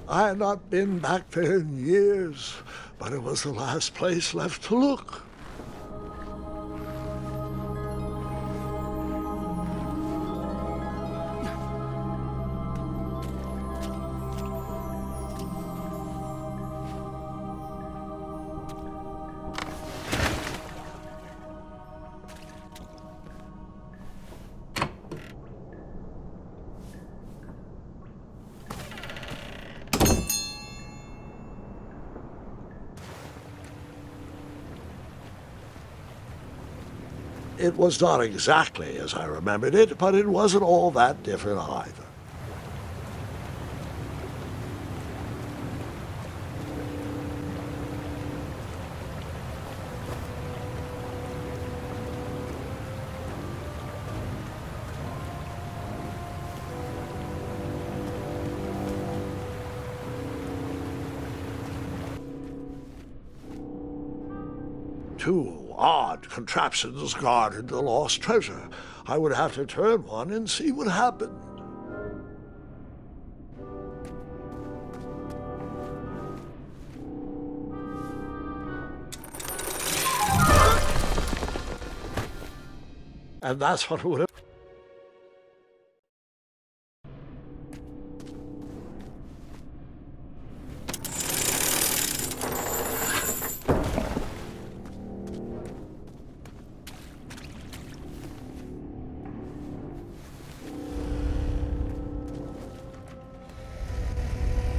I had not been back there in years, but it was the last place left to look. It was not exactly as I remembered it, but it wasn't all that different either. Two odd contraptions guarded the lost treasure. I would have to turn one and see what happened. And that's what would have...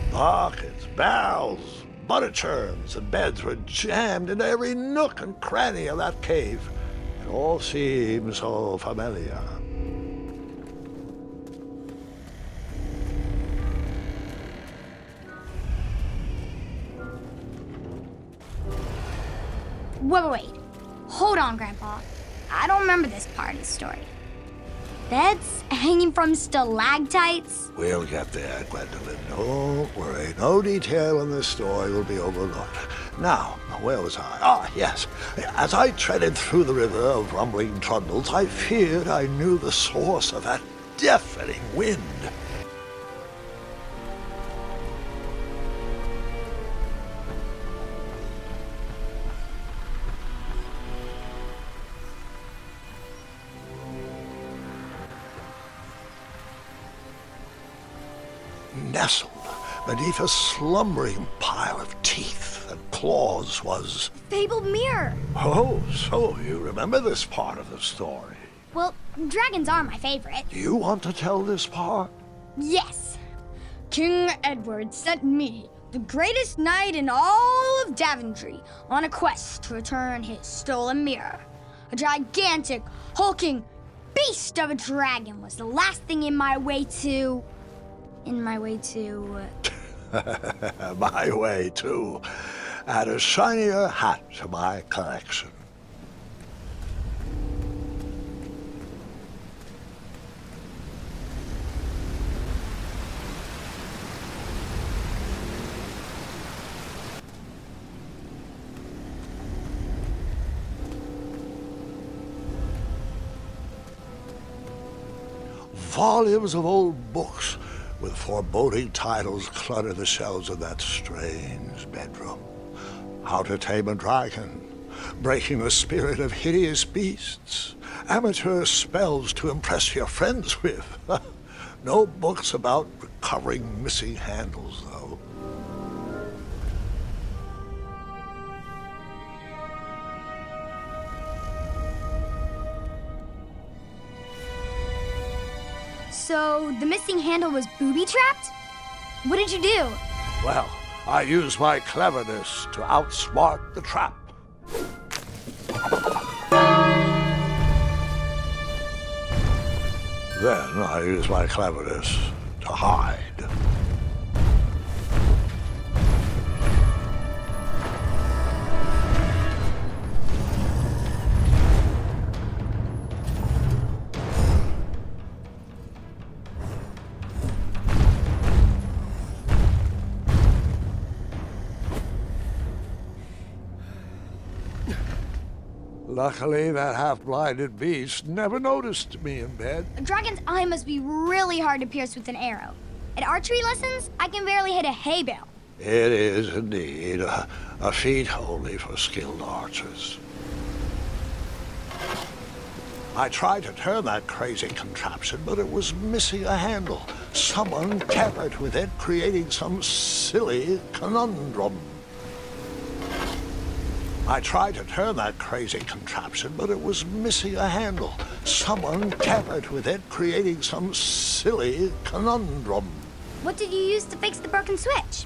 Buckets, barrels, butter churns, and beds were jammed into every nook and cranny of that cave. It all seemed so familiar. Wait. Hold on, Grandpa. I don't remember this part of the story. Beds hanging from stalactites? We'll get there, Gwendolyn. Don't worry. No detail in this story will be overlooked. Now, where was I? Ah, yes. As I treaded through the river of rumbling trundles, I feared I knew the source of that deafening wind. Nestled beneath a slumbering pile of teeth and claws was... Fabled mirror! Oh, so you remember this part of the story. Well, dragons are my favorite. Do you want to tell this part? Yes. King Edward sent me, the greatest knight in all of Daventry, on a quest to return his stolen mirror. A gigantic, hulking beast of a dragon was the last thing in my way to... My way to... Add a shinier hat to my collection. Volumes of old books with foreboding titles clutter the shelves of that strange bedroom. How to Tame a Dragon, Breaking the Spirit of Hideous Beasts, Amateur Spells to Impress Your Friends with. No books about recovering missing handles, though. So, the missing handle was booby-trapped? What did you do? Well, I used my cleverness to outsmart the trap. Then I used my cleverness to hide. Luckily, that half-blinded beast never noticed me in bed. A dragon's eye must be really hard to pierce with an arrow. At archery lessons, I can barely hit a hay bale. It is indeed a feat only for skilled archers. I tried to turn that crazy contraption, but it was missing a handle. Someone tampered with it, creating some silly conundrum. I tried to turn that crazy contraption, but it was missing a handle. Someone tampered with it, creating some silly conundrum. What did you use to fix the broken switch?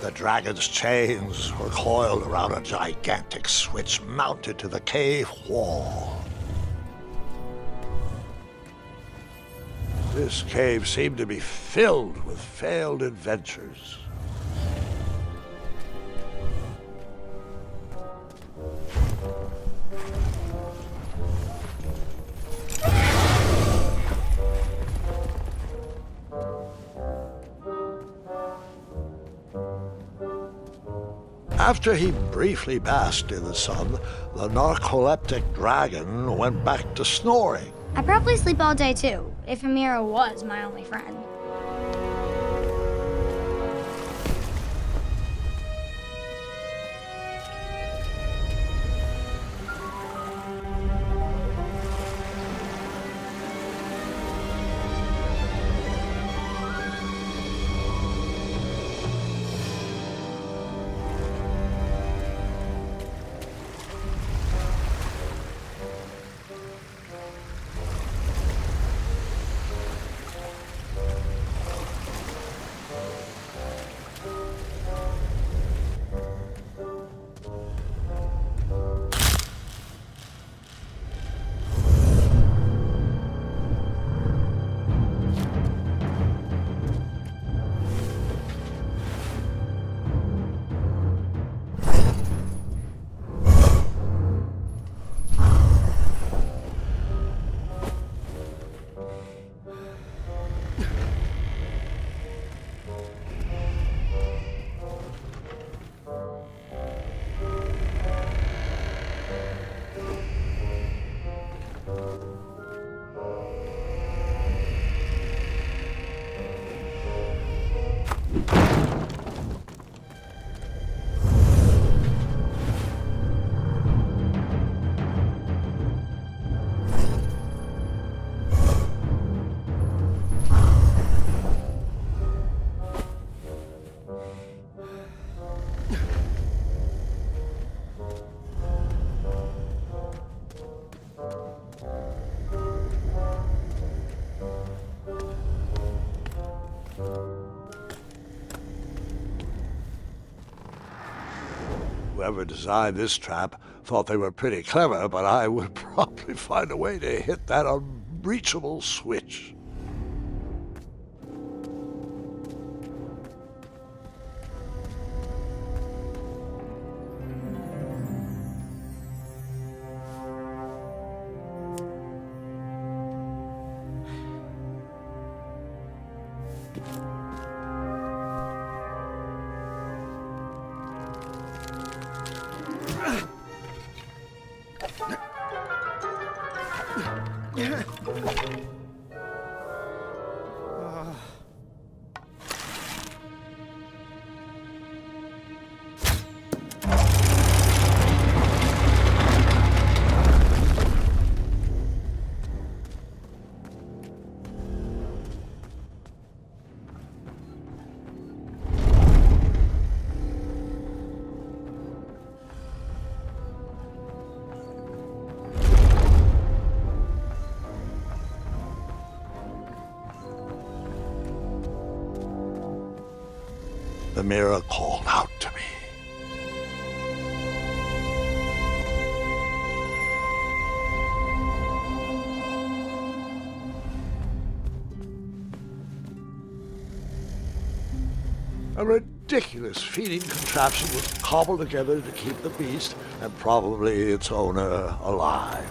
The dragon's chains were coiled around a gigantic switch mounted to the cave wall. This cave seemed to be filled with failed adventures. After he briefly basked in the sun, the narcoleptic dragon went back to snoring. I probably sleep all day too, if Amira was my only friend. Whoever designed this trap thought they were pretty clever, but I would probably find a way to hit that unreachable switch. The mirror called out to me. A ridiculous feeding contraption was cobbled together to keep the beast and probably its owner alive.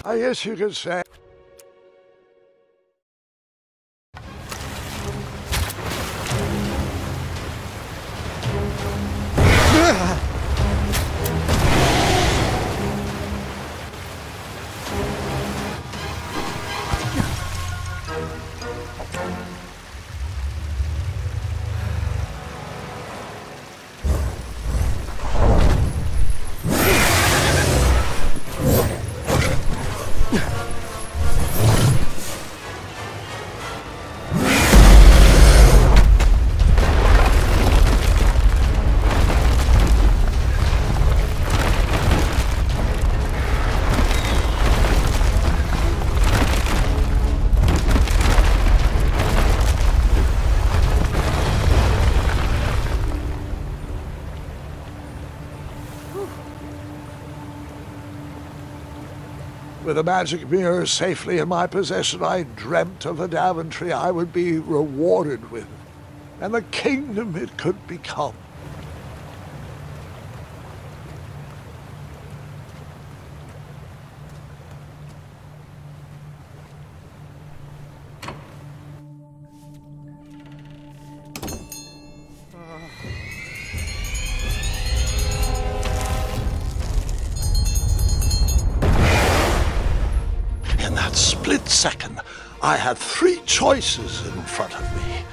I guess you could say. With a magic mirror safely in my possession, I dreamt of the Daventry I would be rewarded with, and the kingdom it could become. Split second, I had three choices in front of me.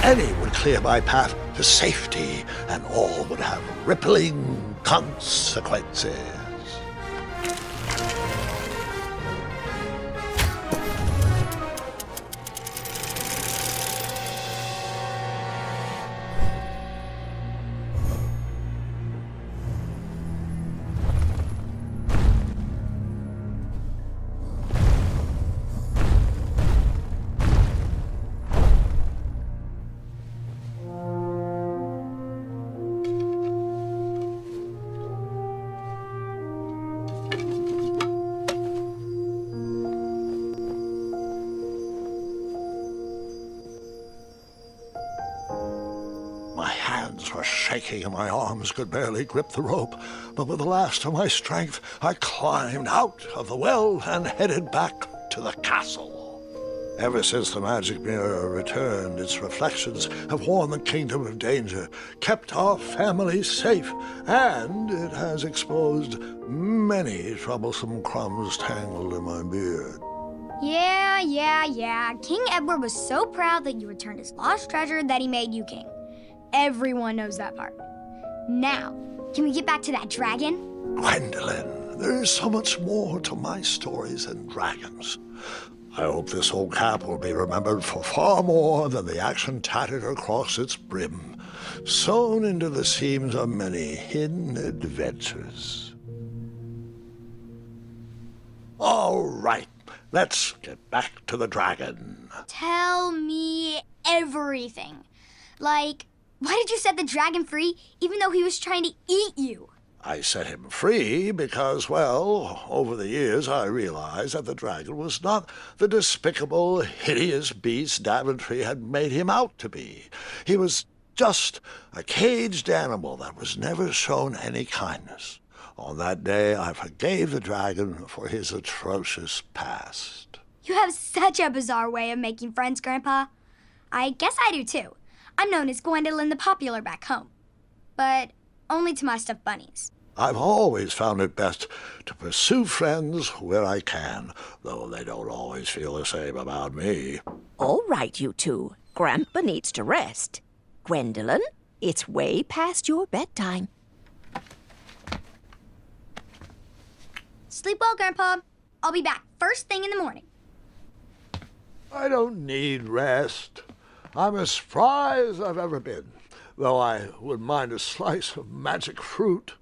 Any would clear my path to safety, and all would have rippling consequences. was shaking and my arms could barely grip the rope, but with the last of my strength, I climbed out of the well and headed back to the castle. Ever since the magic mirror returned, its reflections have warned the kingdom of danger, kept our family safe, and it has exposed many troublesome crumbs tangled in my beard. Yeah. King Edward was so proud that you returned his lost treasure that he made you king. Everyone knows that part. Now, can we get back to that dragon? Gwendolyn, there is so much more to my stories than dragons. I hope this old cap will be remembered for far more than the action tattered across its brim, sewn into the seams of many hidden adventures. All right, let's get back to the dragon. Tell me everything. Like, why did you set the dragon free even though he was trying to eat you? I set him free because, well, over the years I realized that the dragon was not the despicable, hideous beast Daventry had made him out to be. He was just a caged animal that was never shown any kindness. On that day, I forgave the dragon for his atrocious past. You have such a bizarre way of making friends, Grandpa. I guess I do, too. I'm known as Gwendolyn the Popular back home. But only to my stuffed bunnies. I've always found it best to pursue friends where I can, though they don't always feel the same about me. All right, you two. Grandpa needs to rest. Gwendolyn, it's way past your bedtime. Sleep well, Grandpa. I'll be back first thing in the morning. I don't need rest. I'm as spry as I've ever been, though I wouldn't mind a slice of magic fruit.